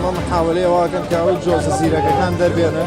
ئەمە محاولەیە واکەن کە ئەو جۆزە زیرەکەکان دەربێنە.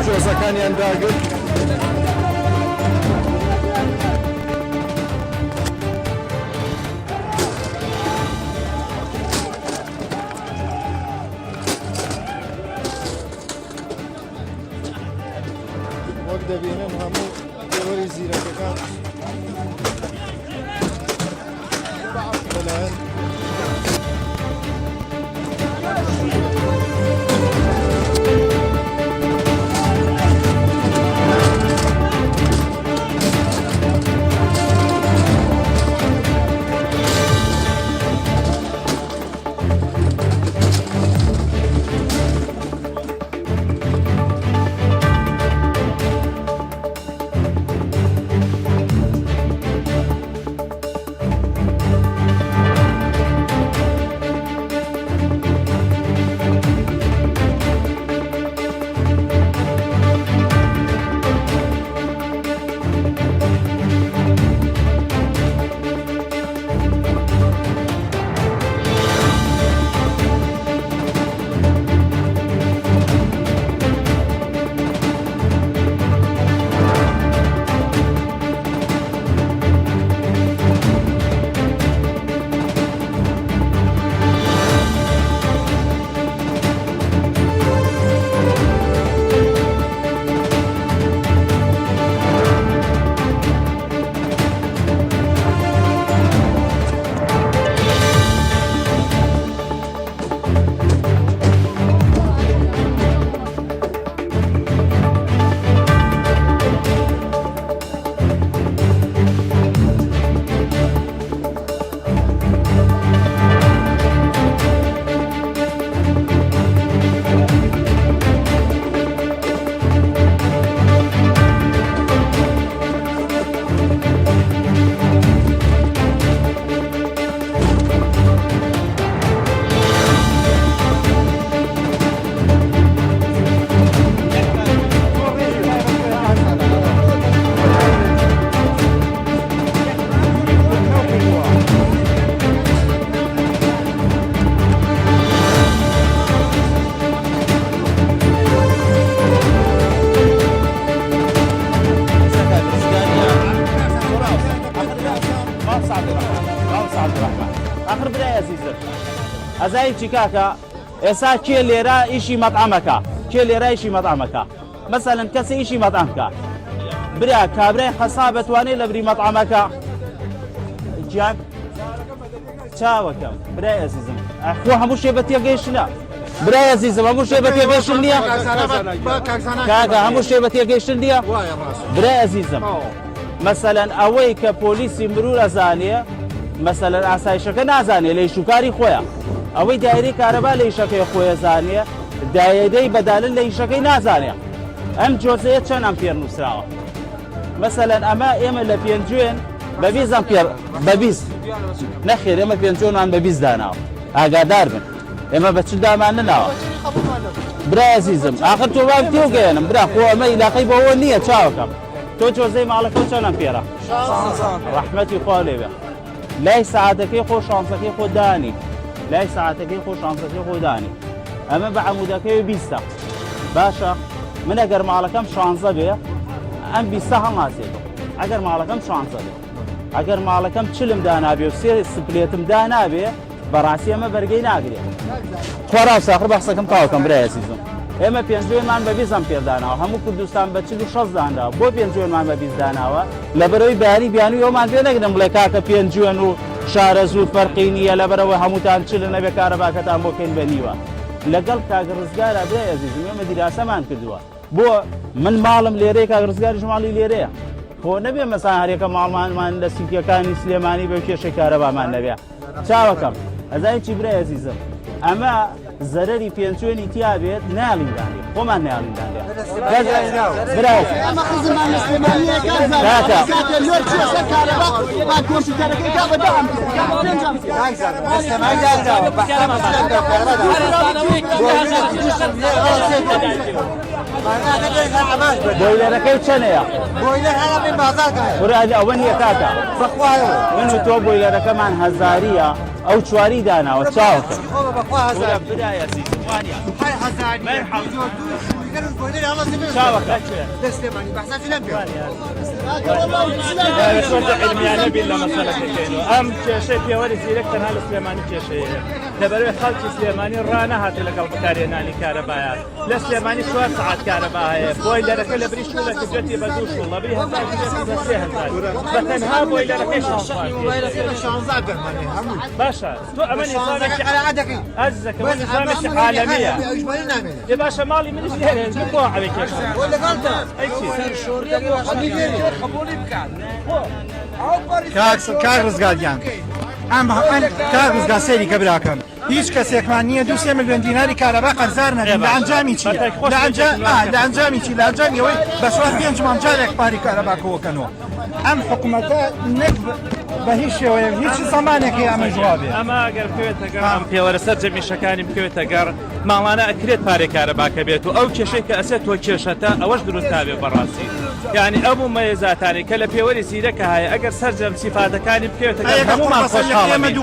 جۆزەکانیان داگرت. وەک دەبینن هەموو دێوەری زیرەکەکان بەلایەن ئەزای چیکاکە ئێستا کێ لێرە ئیشی مەطعەمەکە کێ لێرە ئیشی مەطعەمەکە مەسەلەن کەسی ئیشی مەطعەمکە برا کابرای خەسا بتوانێت لە بری مەطعەمەکە گیان چاوەکەم برای ئەزیزم خۆ هەموو شێ بە تێگەیشتنە برای ئەزیزم هەموو شێ بە تێگەیشتن نییە کاکە هەموو شێ بە تێگەیشتن نییە برای ئەزیزم مەسەلەن ئەوەی کە پۆلیسی مرور ئەزانێ مەسەلەن ئاسایشەکە نازانێ لە ئیشوکاری خۆیە ئەوەی دایرەی کارەبا لە ئیشەکەی خۆیە زانێ دایەدەی بەدالن لە ئیشەکەی نازانێ ئەم جۆزەیە چەند ئەم پێر نووسراوە مەسەلەن ئەمە ئێمە لە پێنجوێن بە 20 ئەمپێر بە 20 نەخێر ئێمە پێنجۆنان بە 20 داناوە ئاگادار بن ئێمە بە چ دامان نناوە برای عزیزم ئاخر تۆ وام تێوگەێنم برا خۆ ئەمە ئیلاقەی بەوە نییە چاوەکەم تۆ جۆزەی ماڵەکە چەند ئەمپێرە ڕەحمەتی خوا لێ بێ لای سەعاتەکەی خۆ شانسەکەی خۆ دانی لای سەعاتەکەی خۆ شانسەکەی خۆ دانی ئەمە بە عەمودەکەی 20 باشە من ئەگەر ماڵەکەم شانزە بێ ئەم 20 هەڵناسێتەوە ئەگەر ماڵەکەم شانزە بێ ئەگەر ماڵەکەم چلم دانابێ و سێ سپلێتم دانابێ بەڕاستی ئەمە بەرگەی ناگرێت خۆراو ساخر بەخسەکەم تاوکەم برای عزیزم ئێمە پێنجوێنمان بە 20 ئەمپێر داناوە هەموو کوردستان بە 46 دانراوە بۆ پێنجوێنمان بە 20 داناوە لەبەرەوەی باری بیانوی ئەومان پێ نەگرم بڵێ کاکە پێنجوێن و شارە زوو فەرقی نییە لەبەرەوە هەمووتان چلە نەبێ کارەباکەتان بۆکەین بە نیوە لەگەڵ کاگە ڕزگارە برای عزیزم ئێمە دیراسەمان کردووە بۆ من ماڵم لێرەیە کاگە ڕزگاریش ماڵی لێرەیە خۆ نەبێ مەسان هەرێکە ماڵمانمان لە سیکیەکانی سلێمانی بە کێشەی کارەبامان نەبێ چاوەکەم ئەزای چی برای عزیزم ئەمە زەرەری پێنجوێنی تیا بێت ناڵیندانێ خۆمان ناڵیندانێ برای ئەمە خزمان لە سلێمانیە کاکە لۆر چێسە کارەبا با کۆمپیوتەرەکەی کا بە 10 بۆیلەرەکەی چەندەیە بۆیلەر هەڵە بازارکە ورادی ئەوە نییە کاکە بەخوایەوە من و تۆ بۆیلەرەکەمان هەزاریە ئەو چواری داناوە چاوەکە بەخوا هەزار برای عزیزم وانە هەر هەزاری چاوەکە دەستێمانی بەحساسی لەم پێ شۆتە علمیانە بین لە مەسەلەکەکەینەوە ئەم کێشەی پێوەری زیرەک تەنها لە سلێمانی کێشەیە لەبەرەوەی خەڵکی سلێمانی ڕانەهاتێ لەگەڵ بەکارهێنانی کارەبایە لە سلێمانی 4 سەعات کارەبا هەیە بۆیلەرەکە لە بری شوڵە کردێتی بە 2 شوڵ لە بری 1000 بە 3000 بە تەنها بۆیلەرەکەی 16 باشە تۆ ئەمە نظامێکی عەزیزەکە ئەمە نظامێکی عالەمیە ێ باشە ماڵی منیش لێرە من بۆ عەوێ کێشە کاک ڕزگاریان ئەم کاک ڕزگا سەیری کە براکەم هیچ کەسێکمان نییە 2 ملیۆن دیناری کارەبا قەرزار نەبین لە ئەنجامی چی لە ئەنجامی چی لە ئەنجامی ئەوەی بە سوار 5 مانگ جارێک پاری کارەباکەوەکەنەوە ئەم حکوومەتە نەک بە هیچ شێوەیە هیچ زمانێکی ئەمە جوابێ ئەمە ئەگەر بکەوێتە گەڕ ئەم پێوەرەسەر جەمیشەکانی بکەوێتە گەڕ ماڵانە ئەکرێت پارێک کارەباکە بێت و ئەو کێشەی کە ئەسێت تۆ کێشەتە ئەوەش دروستتا بێ بەڕاستی یعنی ئەموو مەیەزاتانی کە لە پێوەری زیرەکە هەیە ئەگەر سەرجەم سیفاتەکانی بکەوێتە گەڕ هەموومان خۆشحاڵەبین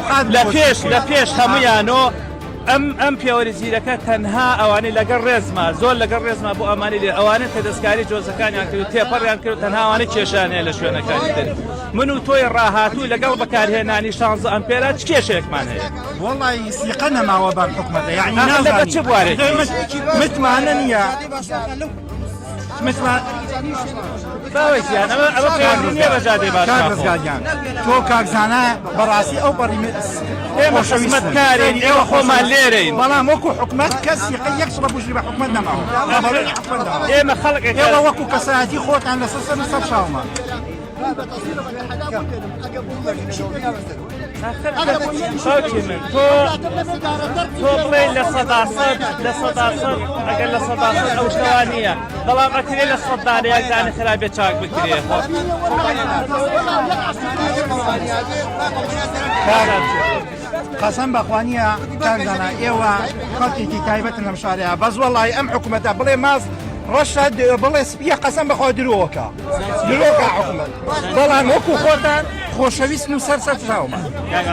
لە پێش هەمویانۆ ئەم پێوەری زیرەکە تەنها ئەوانەی لەگەڵ ڕێزما زۆر لەگەڵ ڕێزما بۆ ئەمانی لێ ئەوانە کە دەستکاری جۆزەکانیان کرد و تێپەڕیان کرد تەنها ئەوانەی کێشانەیە لە شوێنەکانی تر من و تۆی ڕاهاتوو لەگەڵ بەکارهێنانی 16 ئەمپێرە چ کێشەیەکمان هەیە وەڵی سیقە نەماوە بەم حکوومەتە یعنی لەبەر چ بوارێکی متمانە نییە باوەکیان ئەمە پێوەندی نییە بە جادەی کاک باشا ڕزگاریان تۆ کاکزانە بەڕاستی ئەو پەڕی ئێمە خزمەتکارین ئێوە خۆمان لێرەین بەڵام وەکو حکومەت کەس یەک سڵە بژی بە حکومەت نەماوە ئێمە خەڵکێک ئێوە وەکو کەسایەتی خۆتان لە سەر شاومان خەڵکی من تۆ بڵێ لە سەداسەد ئەگەر لە سەداسەد ئەو شتەوە نییە بەڵام ئەکرێ لە سەددانەیەکدانی خراپێ چاک بکرێ قەسەم بەخوانیە کاکزانە ئێوە خەڵکێکی تایبەتن لەم شارەیە بەس وەڵی ئەم حکوومەتە بڵێ ماز ڕەشە بڵێ سپیە قەسەم بەخوا درۆکە حکوومەت بەڵام وەکو خۆتان خۆشەویستن و سەر چاومە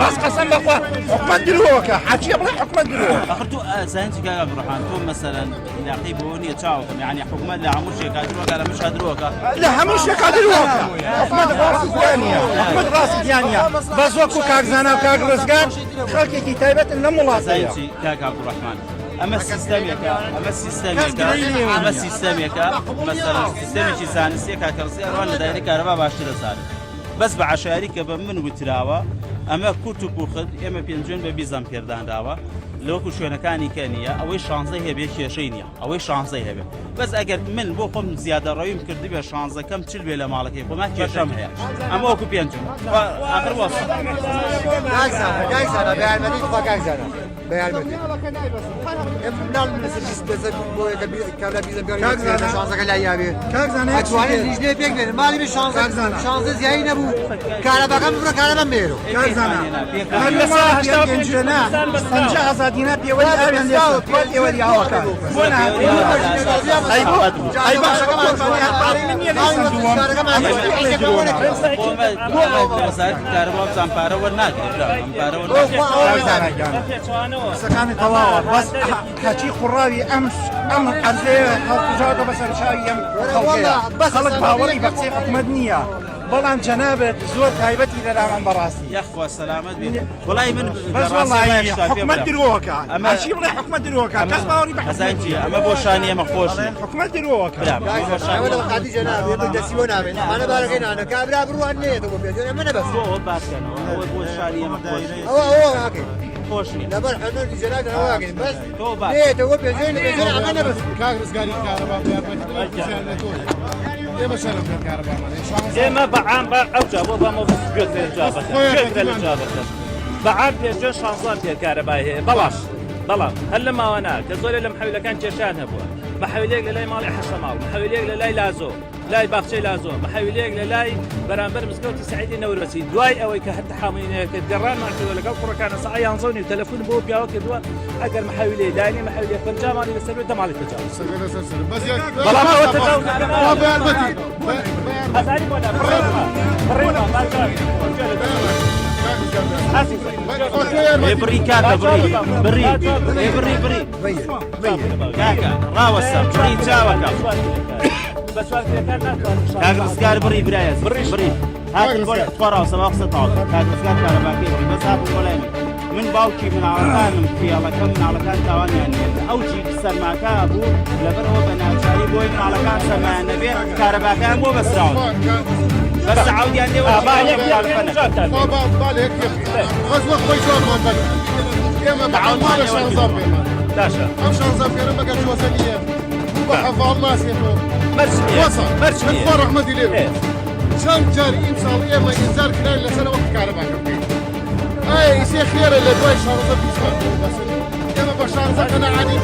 بەس قەسەم بەخوا حکوومەت درۆکە حاچیە بڵێ حکوومەت درۆکە آخر تو زانتي كاغا عبد الرحمن تو مثلا لاقي بوني تشاوكم يعني حكومه لا عمو شيء قادروك على مش قادروك لا هەموو شتێک درۆکە حکوومەت ڕاستی دیانە حکوومەت ڕاستی دیانە بەس وەکو کاکزانە و کاک ڕزگار خەڵکێکی تایبەتن لەم وڵاتەیە زانتي كاغا عبد الرحمن اما السيستميك مثلا سيستمي زانسي كاكرسي روان دايري كهرباء باشتر صار بس بعشاري كبمن وتراوا اما كوتو كوخد اما بينجون ببيزام بيردان داوا لوكو شوێنەکانی کەنیە ئەوەی شانزەی هەبێ کێشەی نییە ئەوەی شانزەی هەبێ بەس ئەگەر من بۆ خۆم زیادە ڕەویم کردی بێ شانزەکەم چل بێ لە ماڵەکەی خۆمان کێشەم هەیە ئەمە وەکو پێنجم ئاخر وەس کاکزانە بەیارمەتی خوا کاکزانە بەیارمەتی شانزەکە لای یاوێ ئەتوانێت لیژنێ پێک بێنن ماڵی بێ شانزە زیایی نەبوو کارەباکەم بڕە کارەبەم بێرۆ سەنجە ئازادینە پێوەری ئاوێن پێوەری ئاوەکە ئەی باشەکەمان پارەی من نییە کارەبا زانپارە وەرناگرێت قسەکانی تەواوە بەس هەچی خوڕاوی ئەم ئەرزێ هەڵکوژاوەکە بەسەر چاوی ئەم خەڵک باوەڕی بە قسەی حکوومەت نییە بەڵام جەنابەت زۆر تایبەتی لەلامان بەڕاستی يخوى السلامة بي والله من بەس وەڵی حکومەت درۆکە أما- ئەشی بڵێ حکومەت درۆکە کەس باوەڕی بە حزانتي أما بوشانية مخوش حکومەت درۆکە اول خاطی جناب یه دستی و نامه من بارك انا كابرا بروان نه تو بيجون من بس هو باس كان هو بوشانية مخوش هو هاكي خوشني دبر حنون دي جناب هو هاكي بس تو باس نه تو بيجون عملنا بس کاک ڕزگاری کارەبا ئێمە شەرم پێ کارەبامان ئێمە بەعام ئەو جابۆ بەمە گوێت لێ جابەکە بەعام پێشێ 16 پێکارەبای هەیە بەڵام هەر لە ماوەنا کە زۆرە لە محەویلەکان کێشان هەبووە محەویلێک لە لای ماڵی حەشەماڵ محەویلێک لە لای لازۆ لای باخچەی لازۆ محەویلێک لە لای بەرامبەر مزگەوتی سعیدی نەورەسی دوای ئەوەی کە هەر تەحامینەیەکە گەڕانمان کردووە لەگەڵ کوڕەکانە سەعە 11 و تەلەفۆن بۆ پیاوە کردووە ئەگەر محەویلێ دانی محەویلێ 50 ماڵی لەسەر بێت دەماڵی تەجاوز بەڵام ئەوە تەجاوز ئەزاری بۆ بڕێمە بري كاكا بري كاكا راوسا بري جاوكا كاكا رزقار بري برايز بري هاك تفرع سباق سطعود كاكا رزقار كارباكي بس هاك الولاني من باوكي من عرقان في على كم من على كان تواني يعني اوجي سماكا ابو لبن هو بناتشاري بوي من على كان سماع النبي كارباكا مو بس راود بس عاود يعني بالك غزوة خوي شلون ما بدك يا تعاود ما شنزاب داشا ام شنزاب انا ما قالش وثنيه وبحفظ الناس يفوق وصل الفرح ما دير شان جاري امسال ما ينزل كلام لسنه وقت كهرباء اي شيء خير اللي دوي شنزاب بس يا ما بشنزاب انا عادي